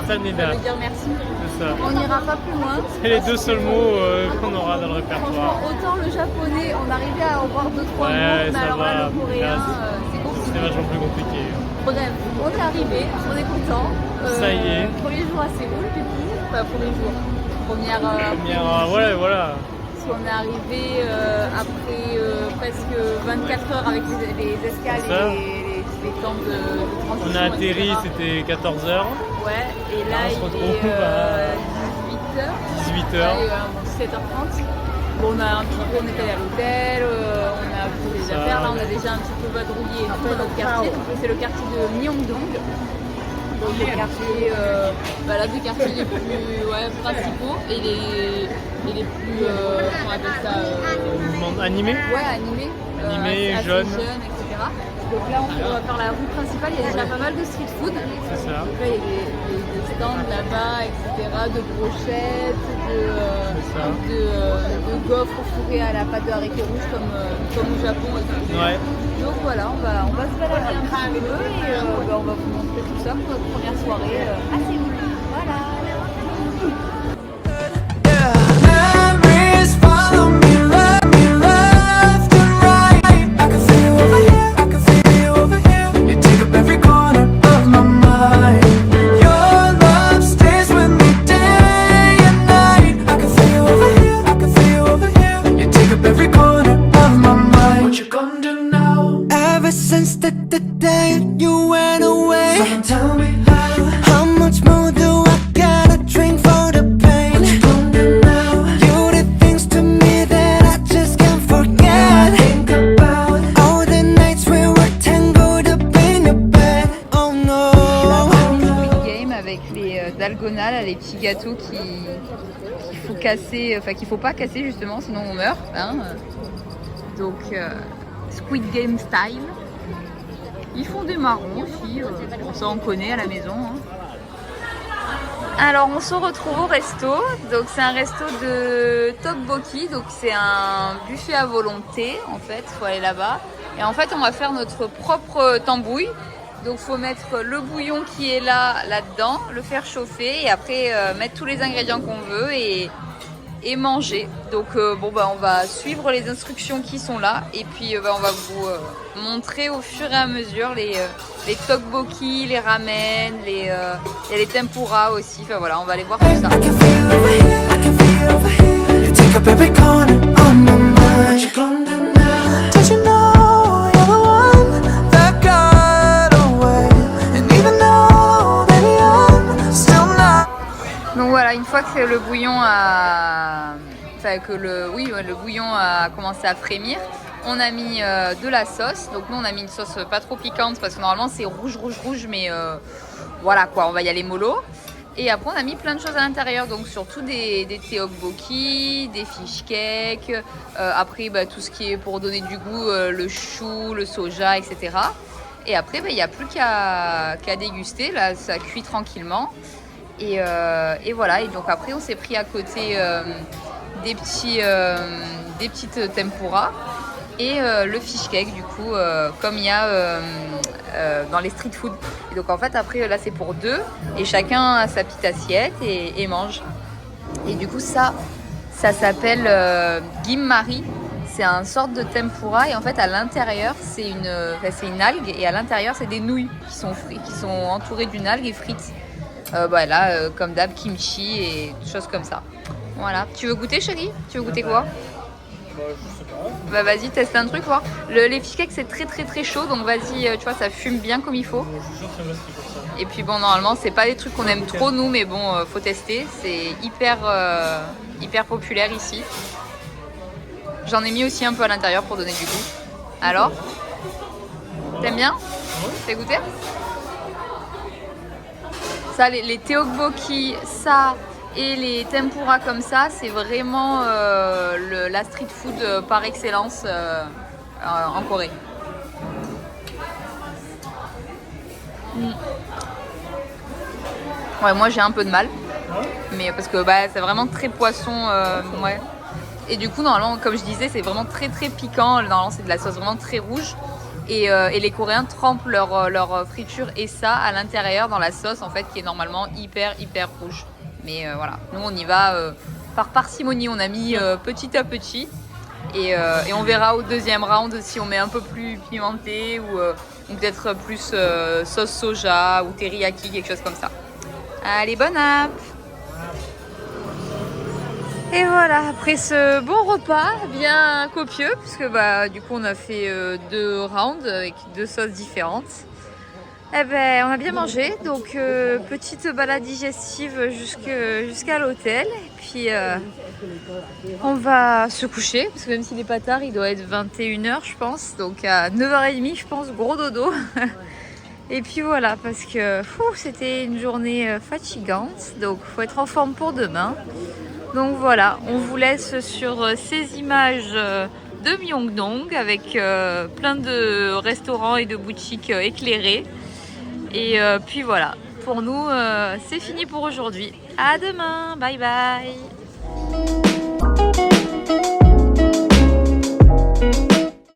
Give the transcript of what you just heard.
Castaneda. Ça veut dire merci. C'est ça. On n'ira pas plus loin. C'est les 2 seuls mots qu'on aura dans le répertoire. Autant le japonais, on arrivait à en voir 2-3 mots, mais ça alors va. là, le coréen, Là, c'est compliqué. c'est vachement plus compliqué. Bref, on est arrivé, on est content. Ça y est. Premier jour à Séoul, du coup. Enfin, premier jour. Première Voilà. Parce qu'on est arrivé après presque 24 heures avec les escales et les temps de transition. On a atterri, etc. c'était 14h. Ouais, et là on se il retrouve est 18h. 18h. Ouais, 17h30. Bon, on était allé à l'hôtel, on a pris des affaires. Là, on a déjà un petit peu vadrouillé dans notre quartier. Donc, c'est le quartier de Myeongdong. Donc, le quartier, des quartiers les plus principaux et les plus, comment on appelle ça Animé. Ouais, animés. Animé, assez jeune. jeunes, etc. Donc là, on va faire la rue principale. Il y a déjà pas mal de street food. C'est ça. Donc là, il y a des stands là-bas, etc. De brochettes, de gaufres fourrées à la pâte de haricots rouges comme au Japon. Ouais. Donc voilà, on va se balader un petit peu et on va vous montrer tout ça pour notre première soirée à Séoul. Voilà. Memories follow me, love me left and right. I can feel you over here, I can feel you over here. You take up every corner of my mind. Your love stays with me day and night. I can feel you over here, I can feel you over here. You take up every corner of my mind. What you gonna do now? Ever since the day you went away, someone tell me how much more do I gotta drink for the pain? What you gonna do now? You did things to me that I just can't forget. Think about all the nights we were tangled up in your bed. Oh no. Squid Game avec les dalgona, là, les petits gâteaux qu'il faut casser, enfin qu'il faut pas casser justement, sinon on meurt. Hein. Donc Squid Game style. Ils font des marrons aussi, bon, ça on connaît à la maison. Hein. Alors on se retrouve au resto, donc c'est un resto de tteokbokki, donc c'est un buffet à volonté en fait, il faut aller là-bas. Et en fait on va faire notre propre tambouille, donc il faut mettre le bouillon qui est là-dedans, le faire chauffer et après mettre tous les ingrédients qu'on veut et manger. Donc on va suivre les instructions qui sont là et puis on va vous montrer au fur et à mesure les tteokbokki, les ramen, il y a les tempura aussi. Enfin voilà, on va aller voir tout ça. I can feel you over here, I can feel you over here. You take up every corner of my mind. What you gonna do now? Don't you know you're the one that got away? And even though, baby, I'm still not. Donc voilà, une fois que le bouillon le bouillon a commencé à frémir, on a mis de la sauce. Donc nous on a mis une sauce pas trop piquante parce que normalement c'est rouge, mais voilà quoi, on va y aller mollo. Et après on a mis plein de choses à l'intérieur, donc surtout des tteokbokki, des fish cakes, après tout ce qui est pour donner du goût, le chou, le soja, etc. Et après il n'y a plus qu'à déguster, là ça cuit tranquillement. Et voilà, et donc après on s'est pris à côté des petites tempura et le fish cake du coup comme il y a dans les street food. Et donc en fait après là c'est pour deux et chacun a sa petite assiette et mange. Et du coup ça s'appelle gimmari. C'est une sorte de tempura et en fait à l'intérieur c'est une algue et à l'intérieur c'est des nouilles qui sont entourées d'une algue et frites. Comme d'hab, kimchi et des choses comme ça. Voilà. Tu veux goûter, chérie? Tu veux goûter quoi? Je sais pas. Bah vas-y, teste un truc, voir. Les fish cakes c'est très chaud, donc vas-y, tu vois, ça fume bien comme il faut. Je suis sûr que ça va se faire ça. Et puis bon, normalement, c'est pas des trucs qu'on aime trop nous, mais bon, faut tester. C'est hyper populaire ici. J'en ai mis aussi un peu à l'intérieur pour donner du goût. Alors? T'aimes bien? T'as goûté? Ça, les tteokbokki, ça et les tempura comme ça, c'est vraiment la street food par excellence en Corée. Ouais, moi j'ai un peu de mal, mais parce que c'est vraiment très poisson, ouais. Et du coup, normalement, comme je disais, c'est vraiment très piquant. Normalement, c'est de la sauce vraiment très rouge. Et les Coréens trempent leur friture et ça à l'intérieur dans la sauce en fait qui est normalement hyper rouge. Mais voilà, nous on y va par parcimonie, on a mis petit à petit et on verra au deuxième round si on met un peu plus pimenté ou peut-être plus sauce soja ou teriyaki, quelque chose comme ça. Allez, bon app! Et voilà, après ce bon repas bien copieux, puisque du coup on a fait 2 rounds avec 2 sauces différentes. Eh ben, on a bien mangé, donc petite balade digestive jusqu'à l'hôtel. Et puis on va se coucher, parce que même s'il n'est pas tard, il doit être 21h je pense. Donc à 9h30 je pense, gros dodo. Et puis voilà, parce que c'était une journée fatigante, donc il faut être en forme pour demain. Donc voilà, on vous laisse sur ces images de Myeongdong avec plein de restaurants et de boutiques éclairées. Et puis voilà, pour nous, c'est fini pour aujourd'hui. À demain, bye bye.